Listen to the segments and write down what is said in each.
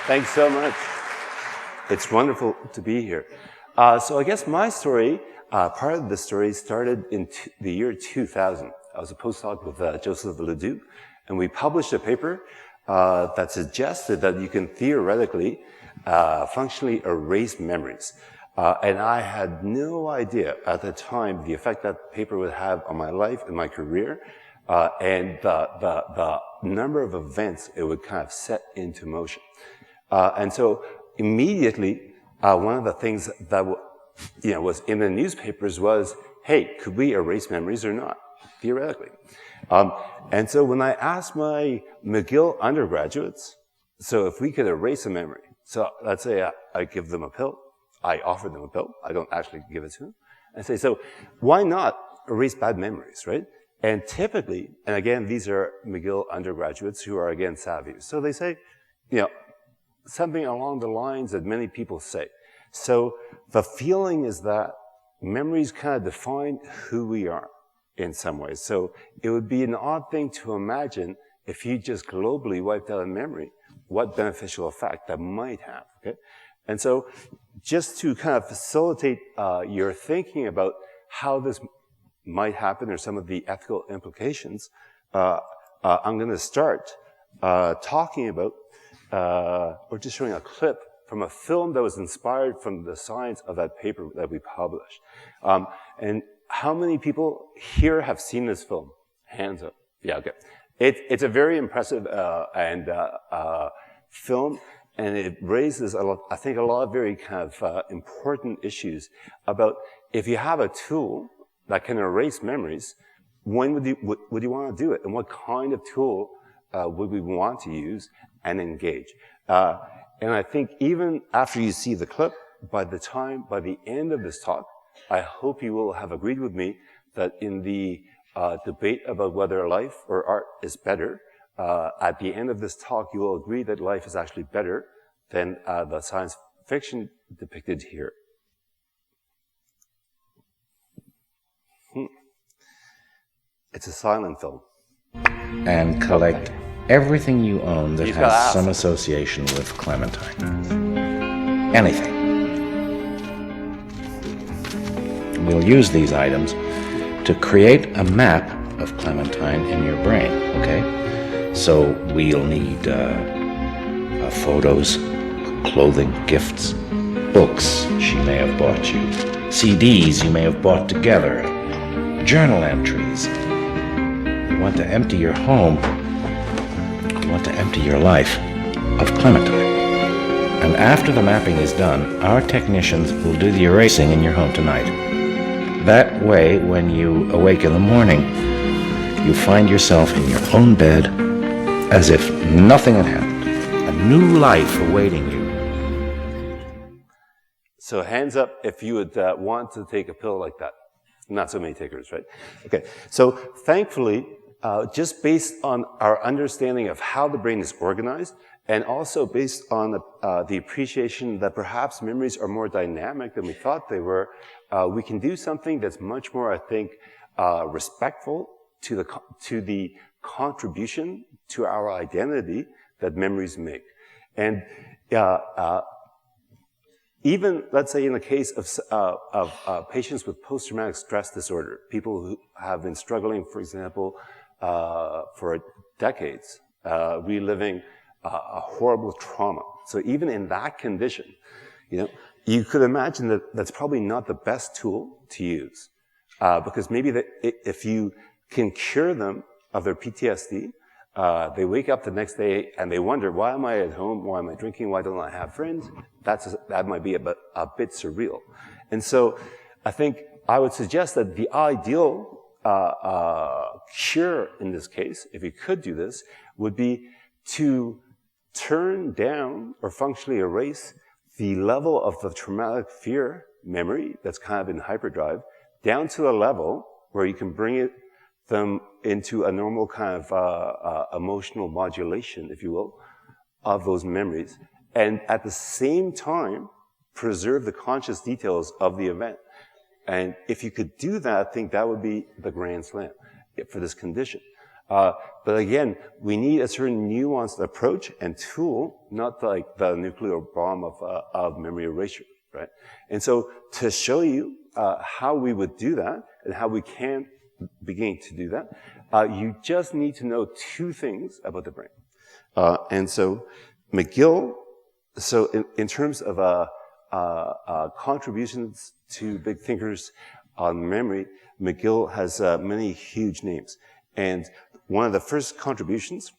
Thanks so much. It's wonderful to be here. So I guess my story, part of the story started in the year 2000. I was a postdoc with Joseph Ledoux, and we published a paper that suggested that you can theoretically functionally erase memories. And I had no idea at the time the effect that paper would have on my life and my career, and the number of events it would kind of set into motion. And so immediately, one of the things that was in the newspapers was, hey, could we erase memories or not, theoretically? And so when I asked my McGill undergraduates, so if we could erase a memory, so let's say I give them a pill, I offer them a pill, I don't actually give it to them, I say, so why not erase bad memories, right? And typically, and again, these are McGill undergraduates who are, again, savvy. So they say, something along the lines that many people say. So the feeling is that memories kind of define who we are in some ways. So it would be an odd thing to imagine if you just globally wiped out a memory, what beneficial effect that might have, okay? And so just to kind of facilitate your thinking about how this might happen or some of the ethical implications, I'm going to start talking about or just showing a clip from a film that was inspired from the science of that paper that we published. And how many people here have seen this film? Hands up. Yeah, okay. It's a very impressive film, and it raises, I think, a lot of very kind of important issues about if you have a tool that can erase memories, when would you want to do it? And what kind of tool would we want to use and engage? And I think even after you see the clip, by the end of this talk, I hope you will have agreed with me that in the debate about whether life or art is better, at the end of this talk, you will agree that life is actually better than the science fiction depicted here. It's a silent film. And collect everything you own that has some association with Clementine. Anything. We'll use these items to create a map of Clementine in your brain, okay? So we'll need photos, clothing, gifts, books she may have bought you, CDs you may have bought together, journal entries. You want to empty your home, you want to empty your life of Clementine. And after the mapping is done, our technicians will do the erasing in your home tonight. That way, when you awake in the morning, you find yourself in your own bed as if nothing had happened. A new life awaiting you. So hands up if you would want to take a pill like that. Not so many takers, right? Okay, so thankfully, just based on our understanding of how the brain is organized, and also based on the appreciation that perhaps memories are more dynamic than we thought they were, we can do something that's much more, I think, respectful to the contribution to our identity that memories make. And even, let's say, in the case of patients with post-traumatic stress disorder, people who have been struggling, for example, for decades, reliving a horrible trauma. So even in that condition, you could imagine that that's probably not the best tool to use, because maybe if you can cure them of their PTSD, they wake up the next day and they wonder, why am I at home? Why am I drinking? Why don't I have friends? That might be a bit surreal. And so I think I would suggest that the ideal cure in this case, if you could do this, would be to turn down or functionally erase the level of the traumatic fear memory that's kind of in hyperdrive down to a level where you can bring them into a normal kind of emotional modulation, if you will, of those memories. And at the same time, preserve the conscious details of the event. And if you could do that, I think that would be the grand slam for this condition. But again, we need a certain nuanced approach and tool, not like the nuclear bomb of memory erasure, right? And so to show you how we would do that and how we can begin to do that, you just need to know two things about the brain. And so McGill, so in terms of contributions to big thinkers on memory, McGill has many huge names. And one of the first contributors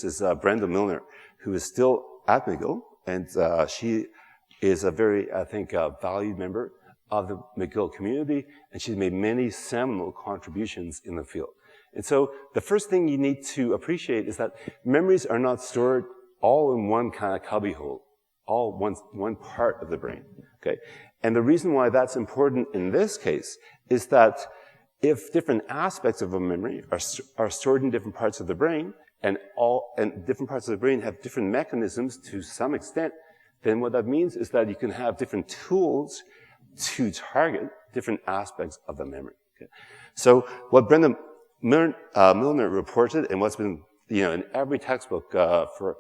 is Brenda Milner, who is still at McGill, and she is a very, I think, valued member of the McGill community, and she's made many seminal contributions in the field. And so the first thing you need to appreciate is that memories are not stored all in one kind of cubbyhole, all one part of the brain, okay? And the reason why that's important in this case is that if different aspects of a memory are stored in different parts of the brain, and different parts of the brain have different mechanisms to some extent, then what that means is that you can have different tools to target different aspects of the memory. Okay? So what Brenda Milner reported, and what's been in every textbook for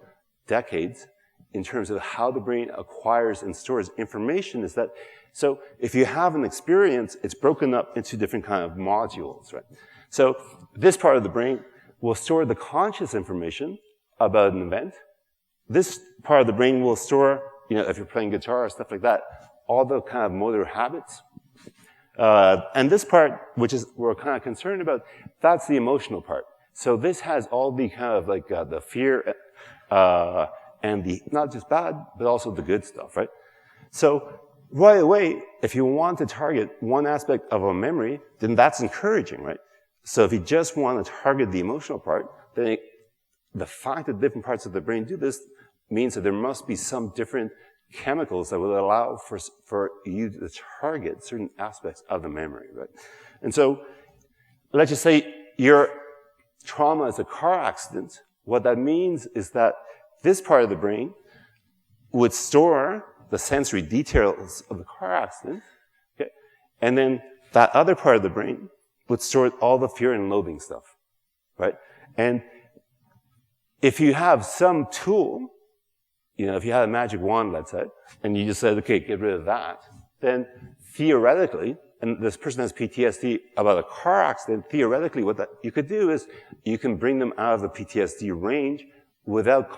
decades in terms of how the brain acquires and stores information, is that so if you have an experience, it's broken up into different kind of modules, right? So this part of the brain will store the conscious information about an event. This part of the brain will store, if you're playing guitar or stuff like that, all the kind of motor habits. And this part, which is we're kind of concerned about, that's the emotional part. So this has all the kind of like the fear and the not just bad, but also the good stuff, right? So right away, if you want to target one aspect of a memory, then that's encouraging, right? So if you just want to target the emotional part, then the fact that different parts of the brain do this means that there must be some different chemicals that will allow for you to target certain aspects of the memory, right? And so let's just say your trauma is a car accident. What that means is that this part of the brain would store the sensory details of the car accident, okay? And then that other part of the brain would store all the fear and loathing stuff, right? And if you have some tool, if you had a magic wand, let's say, and you just said, okay, get rid of that, then theoretically, and this person has PTSD about a car accident, theoretically what you could do is you can bring them out of the PTSD range without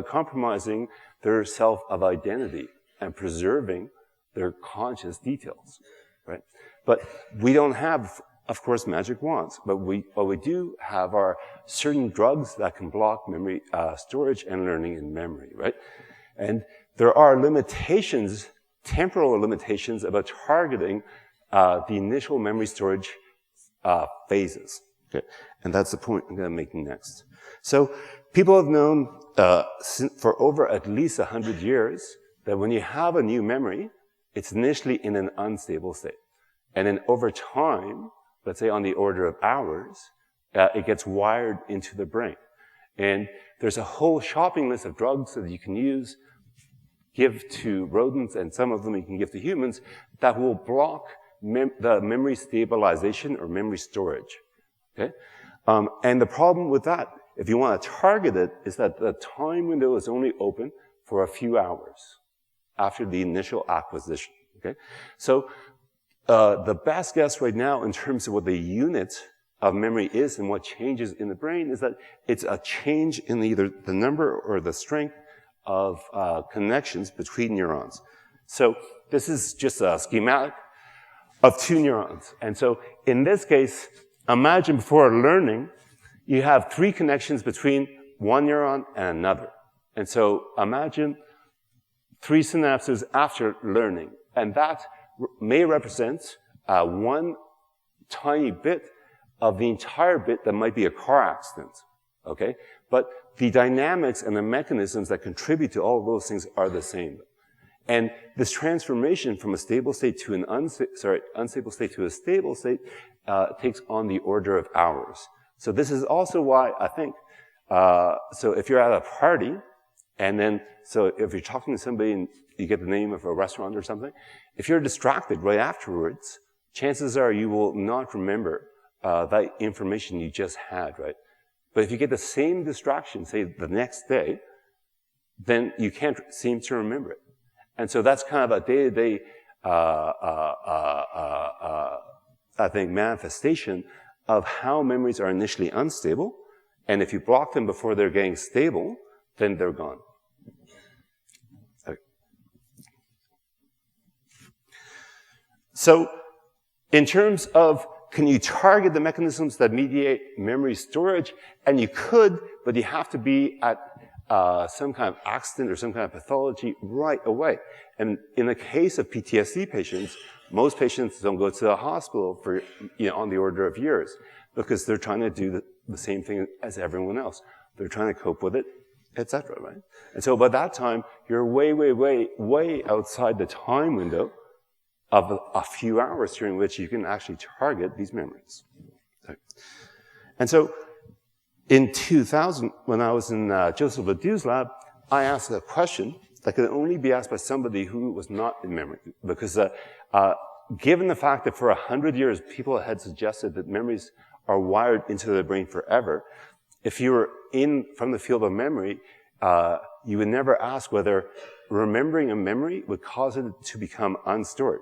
compromising their self of identity and preserving their conscious details, right? But we don't have, of course, magic wands, but what we do have are certain drugs that can block memory storage and learning in memory, right? And there are limitations, temporal limitations about targeting the initial memory storage phases, okay? And that's the point I'm going to make next. So people have known for over at least 100 years that when you have a new memory, it's initially in an unstable state. And then over time, let's say on the order of hours, it gets wired into the brain. And there's a whole shopping list of drugs that you can use, give to rodents, and some of them you can give to humans, that will block the memory stabilization or memory storage, okay? And the problem with that, if you want to target it, is that the time window is only open for a few hours after the initial acquisition, okay? So the best guess right now in terms of what the unit of memory is and what changes in the brain is that it's a change in either the number or the strength of connections between neurons. So this is just a schematic of two neurons. And so in this case, imagine before learning, you have three connections between one neuron and another. And so imagine three synapses after learning. And that may represent one tiny bit of the entire bit that might be a car accident, okay? But the dynamics and the mechanisms that contribute to all of those things are the same. And this transformation from a stable state to an unstable state to a stable state takes on the order of hours. So this is also why I think, so if you're at a party, and then, so if you're talking to somebody and you get the name of a restaurant or something, if you're distracted right afterwards, chances are you will not remember that information you just had, right? But if you get the same distraction, say the next day, then you can't seem to remember it. And so that's kind of a day-to-day, I think, manifestation of how memories are initially unstable. And if you block them before they're getting stable, then they're gone. Okay. So in terms of, can you target the mechanisms that mediate memory storage? And you could, but you have to be at some kind of accident or some kind of pathology right away. And in the case of PTSD patients, most patients don't go to the hospital for, on the order of years because they're trying to do the same thing as everyone else. They're trying to cope with it, etc., right? And so by that time, you're way, way, way, way outside the time window of a few hours during which you can actually target these memories. Okay. And so in 2000, when I was in Joseph Ledoux's lab, I asked a question that could only be asked by somebody who was not in memory. Because given the fact that for 100 years, people had suggested that memories are wired into the brain forever, if you were from the field of memory, you would never ask whether remembering a memory would cause it to become unstored.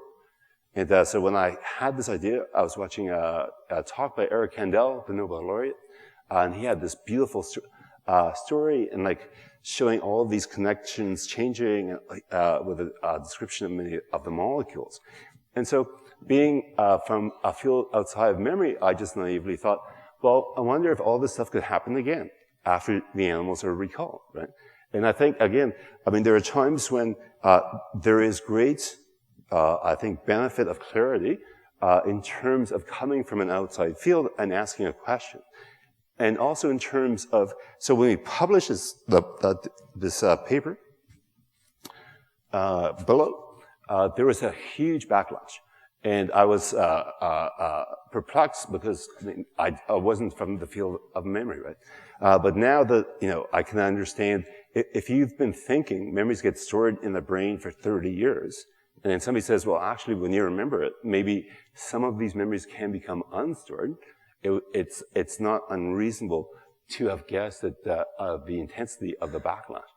And so when I had this idea, I was watching a talk by Eric Kandel, the Nobel laureate, and he had this beautiful story and like showing all of these connections changing with a description of many of the molecules. And so being from a field outside of memory, I just naively thought, well, I wonder if all this stuff could happen again after the animals are recalled, right? And I think, again, there are times when there is great, I think, benefit of clarity in terms of coming from an outside field and asking a question. And also in terms of, so when we published this paper below, there was a huge backlash. And I was perplexed because I wasn't from the field of memory, right? But now that, I can understand, if you've been thinking memories get stored in the brain for 30 years, and then somebody says, well, actually, when you remember it, maybe some of these memories can become unstored. It's not unreasonable to have guessed at the intensity of the backlash.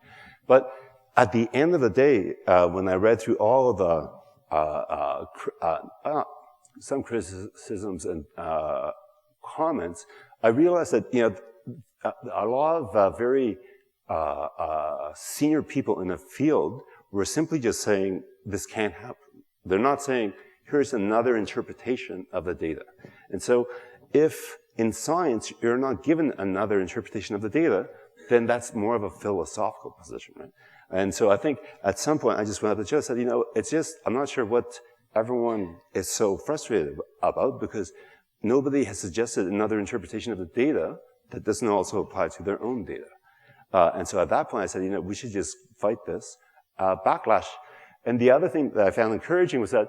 But at the end of the day, when I read through all of the some criticisms and comments, I realized that a lot of very senior people in the field were simply just saying this can't happen. They're not saying here's another interpretation of the data. And so if in science you're not given another interpretation of the data, then that's more of a philosophical position, right? And so I think at some point I just went up to Joe and said, it's just, I'm not sure what everyone is so frustrated about because nobody has suggested another interpretation of the data that doesn't also apply to their own data. And so at that point I said, we should just fight this backlash. And the other thing that I found encouraging was that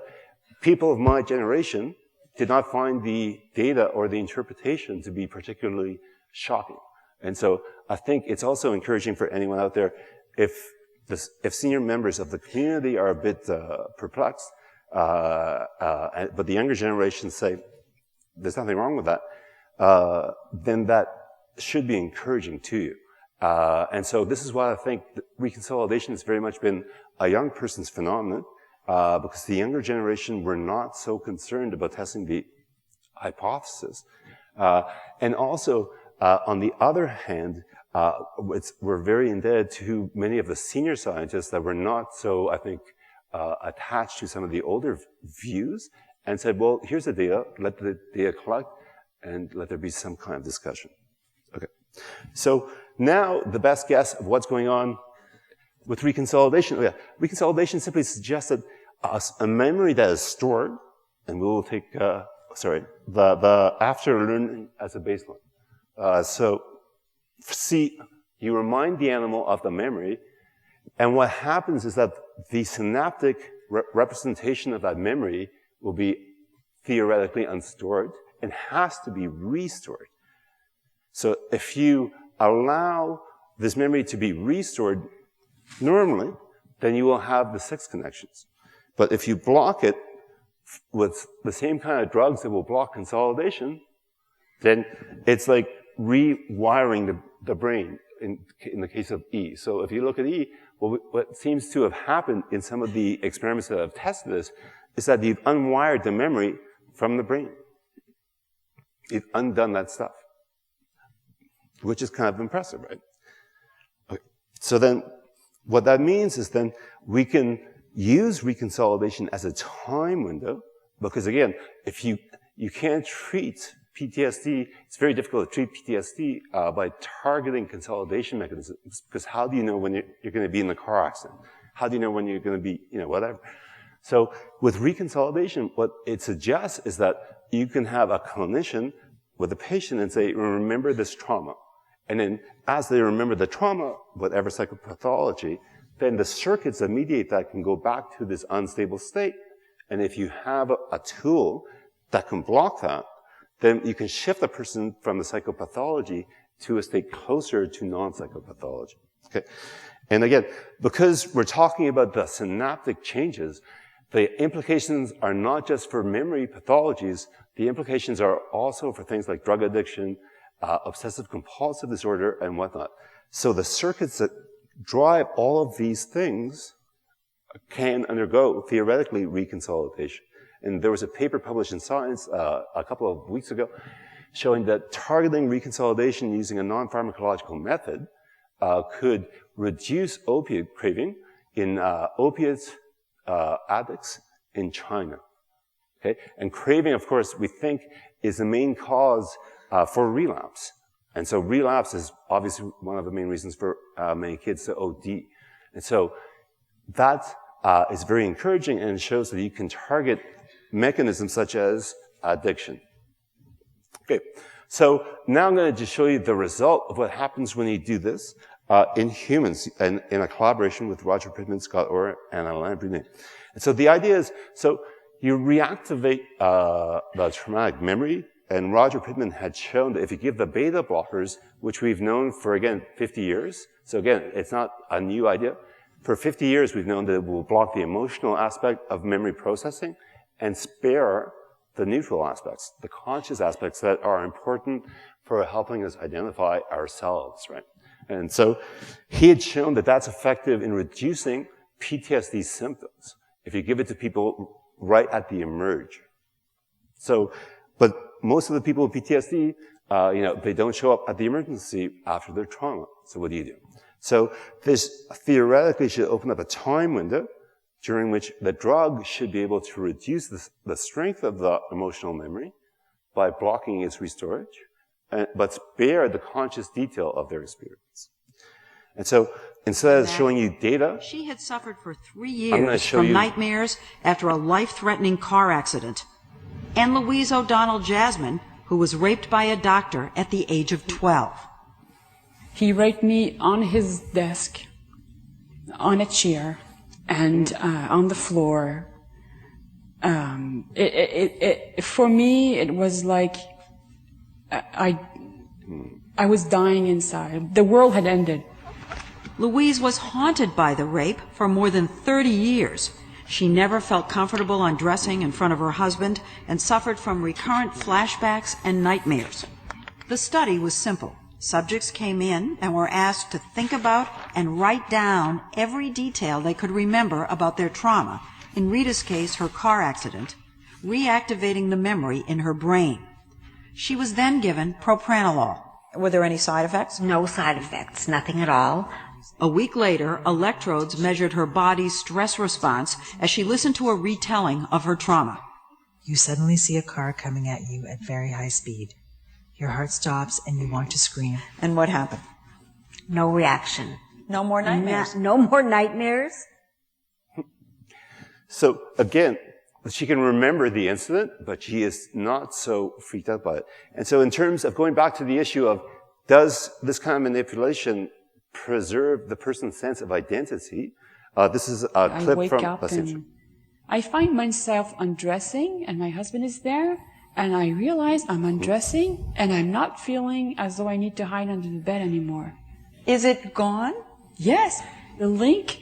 people of my generation did not find the data or the interpretation to be particularly shocking. And so I think it's also encouraging for anyone out there, if senior members of the community are a bit perplexed, but the younger generation say, there's nothing wrong with that, then that should be encouraging to you. And so this is why I think reconsolidation has very much been a young person's phenomenon, because the younger generation were not so concerned about testing the hypothesis. And also, on the other hand, we're very indebted to many of the senior scientists that were not so, I think, attached to some of the older views and said, well, here's the data, let the data collect, and let there be some kind of discussion. Okay. So now the best guess of what's going on with reconsolidation. Oh yeah, reconsolidation simply suggests that a memory that is stored, and we will take, the after learning as a baseline. So see, you remind the animal of the memory, and what happens is that the synaptic representation of that memory will be theoretically unstored and has to be restored. So if you allow this memory to be restored normally, then you will have the 6 connections. But if you block it with the same kind of drugs that will block consolidation, then it's like rewiring the brain in the case of E. So if you look at E, what seems to have happened in some of the experiments that have tested this is that you've unwired the memory from the brain. You've undone that stuff, which is kind of impressive, right? Okay. So then what that means is then we can use reconsolidation as a time window, because again, if you can't treat PTSD, it's very difficult to treat PTSD by targeting consolidation mechanisms, because how do you know when you're going to be in the car accident? How do you know when you're going to be, whatever? So with reconsolidation, what it suggests is that you can have a clinician with a patient and say, remember this trauma. And then as they remember the trauma, whatever psychopathology, then the circuits that mediate that can go back to this unstable state. And if you have a tool that can block that, then you can shift the person from the psychopathology to a state closer to non-psychopathology. Okay? And again, because we're talking about the synaptic changes, the implications are not just for memory pathologies, the implications are also for things like drug addiction, obsessive compulsive disorder, and whatnot. So the circuits that drive all of these things can undergo, theoretically, reconsolidation. And there was a paper published in Science a couple of weeks ago showing that targeting reconsolidation using a non-pharmacological method could reduce opiate craving in opiate addicts in China. Okay? And craving, of course, we think is the main cause for relapse. And so relapse is obviously one of the main reasons for many kids to OD. And so that is very encouraging, and it shows that you can target mechanisms such as addiction. Okay, so now I'm going to just show you the result of what happens when you do this in humans, and in a collaboration with Roger Pittman, Scott Orr, and Alain Brunet. And so the idea is, so you reactivate the traumatic memory, and Roger Pittman had shown that if you give the beta blockers, which we've known for, again, 50 years, so again, it's not a new idea. For 50 years, we've known that it will block the emotional aspect of memory processing and spare the neutral aspects, the conscious aspects that are important for helping us identify ourselves, right? And so he had shown that that's effective in reducing PTSD symptoms if you give it to people right at the emerge. So, but most of the people with PTSD, they don't show up at the emergency after their trauma. So what do you do? So this theoretically should open up a time window during which the drug should be able to reduce the strength of the emotional memory by blocking its restorage, but spare the conscious detail of their experience. And so instead of showing you data, she had suffered for 3 years from nightmares after a life-threatening car accident. And Louise O'Donnell Jasmine, who was raped by a doctor at the age of 12. He raped me on his desk, on a chair, and on the floor. For me, it was like I was dying inside. The world had ended. Louise was haunted by the rape for more than 30 years. She never felt comfortable undressing in front of her husband and suffered from recurrent flashbacks and nightmares. The study was simple. Subjects came in and were asked to think about and write down every detail they could remember about their trauma, in Rita's case, her car accident, reactivating the memory in her brain. She was then given propranolol. Were there any side effects? No side effects, nothing at all. A week later, electrodes measured her body's stress response as she listened to a retelling of her trauma. You suddenly see a car coming at you at very high speed. Your heart stops and you want to scream. And what happened? No reaction. No more nightmares? No more nightmares. So again, she can remember the incident, but she is not so freaked out by it. And so in terms of going back to the issue of, does this kind of manipulation preserve the person's sense of identity? This is a clip from... I find myself undressing and my husband is there, and I realize I'm undressing and I'm not feeling as though I need to hide under the bed anymore. Is it gone? Yes. The link,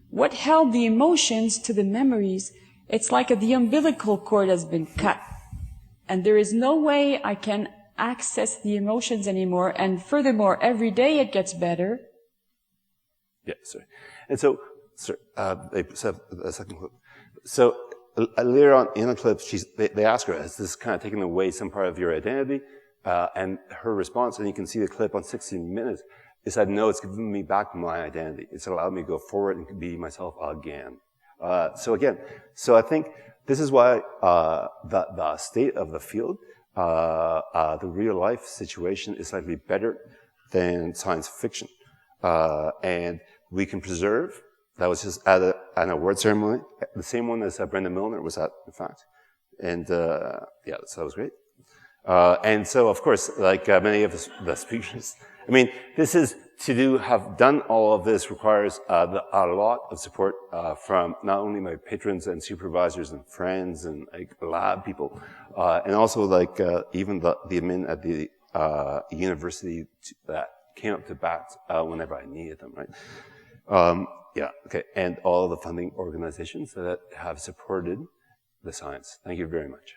what held the emotions to the memories, it's like the umbilical cord has been cut. And there is no way I can access the emotions anymore. And furthermore, every day it gets better. Yeah, sorry. And so, they said a second clip. So later on in the clip, they ask her, has this kind of taken away some part of your identity? And her response, and you can see the clip on 16 Minutes, is that no, it's given me back my identity. It's allowed me to go forward and be myself again. So I think this is why the state of the field, the real life situation is slightly better than science fiction. And we can preserve. That was just at an award ceremony, the same one as Brenda Milner was at, in fact. And yeah, so that was great. And so, of course, like many of the speakers, I mean, have done all of this requires a lot of support from not only my patrons and supervisors and friends and like lab people, and also like even the admin at the university that came up to bat whenever I needed them, right? Yeah, okay, and all the funding organizations that have supported the science. Thank you very much.